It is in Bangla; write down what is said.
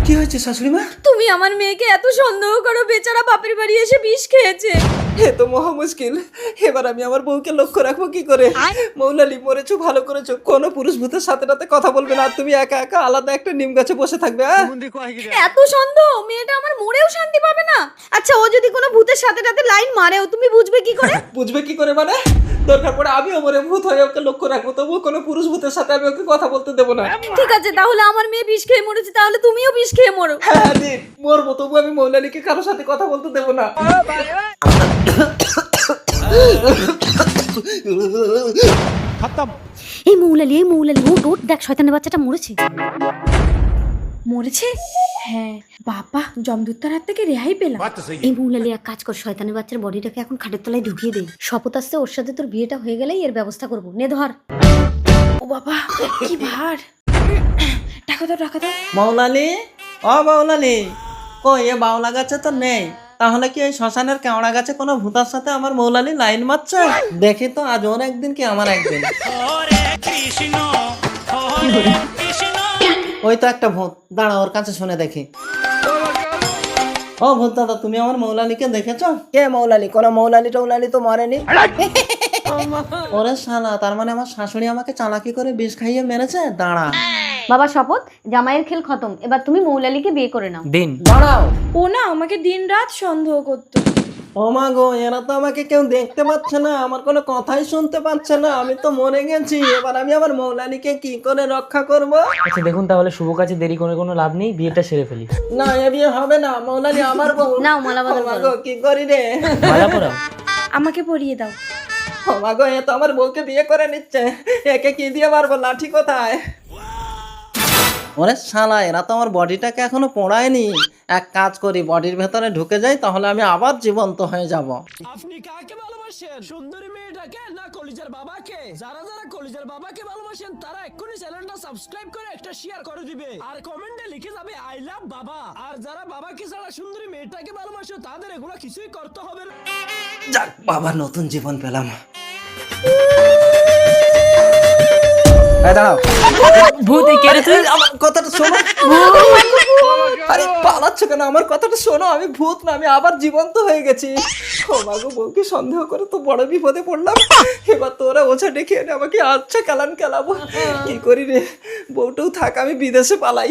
কি হয়েছে শাশুড়ি মা? তুমি আমার মেয়েকে এত সন্দেহ করো, বেচারা বাপের বাড়ি এসে বিষ খেয়েছে। এ তো মহা মুশকিল। এবার আমি আমার বউকে লক্ষ্য রাখবো কি করে? মৌলালি, মরেছো ভালো করেছো, কোনো পুরুষ ভূতের সাথে রাতে কথা বলবে না, আর তুমি একা একা আলাদা একটা নিম গাছে বসে থাকবে। এত সন্দেহ, মেয়েটা আমার মরেও শান্তি পাবে না। আচ্ছা, ও যদি কোনো ভূতের সাথে রাতে লাইন মারেও তুমি বুঝবে কি করে? বুঝবে কি করে মানে? দরকার পড়ে আমিও মরে ভূত হয়ে ওকে লক্ষ্য রাখবো, তবুও কোনো পুরুষ ভূতের সাথে আমি ওকে কথা বলতে দেবো না। ঠিক আছে, তাহলে আমার মেয়ে বিষ খেয়ে মরেছে, তাহলে তুমিও বিষ খেয়ে মরো। হ্যাঁ দিন মরবো, তবু আমি মৌলালিকে কারোর সাথে কথা বলতে দেবো না। এই মৌলালি, ওট দেখ, শয়তানের বাচ্চাটা মরেছে। মরেছে? হ্যাঁ বাবা, জমদূতার হাত থেকে রেহাই পেলাম। এই মৌলালি, এক কাজ কর, শয়তানের বাচ্চার বডিটাকে এখন খাটের তলায় ঢুকিয়ে দে। শপথ আসছে, ওর সাথে তোর বিয়েটা হয়ে গেলেই এর ব্যবস্থা করবো। নে ধর। ও বাবা, কি ভার। টাকা দাও, টাকা দাও। মৌলালি, ও মৌলালি, কই এ বাউলা গাছে তো নেই, তাহলে কি এই শ্মশানের কেওড়া গাছে কোনো ভূতার সাথে আমার মৌলালি লাইন মারছে? দেখি তো, আজ ওর একদিন কি আমার একদিন। ওই তো একটা ভূত, দাঁড়া ওর কাছে শুনে দেখি। ও ভূত দাদা, তুমি আমার মৌলালিকে দেখেছো? কে মৌলালি? কোনো মৌলালি টৌলালি তো মরেনি। ওরে শালা, তার মানে আমার শাশুড়ি আমাকে চালাকি করে বিষ খাইয়ে মেরেছে। দাঁড়া। বাবা শপথ, জামাইয়ের খেল খতম, এবার তুমি মৌলালিকে বিয়ে করে নাও। দিন দাঁড়াও। ও না আমাকে দিনরাত সন্দেহ করতো। ও মা গো, এরা তো আমাকে কেউ দেখতে পাচ্ছে না, আমার কোনো কথাই শুনতে পাচ্ছে না, আমি তো মরে গেছি। এবার আমি আমার মৌলালিকে কি করে রক্ষা করব? আচ্ছা দেখুন, তাহলে শুভ কাজে দেরি করে কোনো লাভ নেই, বিয়েটা সেরে ফেলি। না, এ বিয়ে হবে না, মৌলালি আমার বউ। নাও, মালা ও বদল মা করো। গো, কি করি রে? মালা পরাও। আমাকে পরিয়ে দাও। ও মা গো, এ তো আমার বউকে বিয়ে করে নিচ্ছে, একে কি দিয়ে মারবো? লাঠি কোথায়? ওরে শালা, এরা তো আমার বডিটাকে এখনো পোড়ায়নি। এক কাজ করি, বডির ভেতরে ঢুকে যাই, তাহলে আমি আবার জীবন্ত হয়ে যাব। আপনি কাকে ভালোবাসেন, সুন্দরী মেয়েটাকে না কলিজার বাবাকে? যারা যারা কলিজার বাবাকে ভালোবাসেন তারা এক্ষুনি চ্যানেলটা সাবস্ক্রাইব করে একটা শেয়ার করে দিবে, আর কমেন্টে লিখে যাবে আই লাভ বাবা। আর যারা বাবাকে ছাড়া সুন্দরী মেয়েটাকে ভালোবাসে তাদের এগুলো কিছুই করতে হবে না। যাক বাবা, নতুন জীবন পেলাম। দাঁড়াও, ভূত, কে রে তুই? আমার কথাটা শোনো। আরে পালাচ্ছ কেন? আমার কথাটা শোনো, আমি ভূত না, আমি আবার জীবন্ত হয়ে গেছি। ও মা গো, বউকে সন্দেহ করে তো বড় বিপদে পড়লাম। এবার তোরা ওঝা ডেকে এনে আমাকে আচ্ছা কেলান কেলাবো। কি করি রে? বউটাও থাক, আমি বিদেশে পালাই।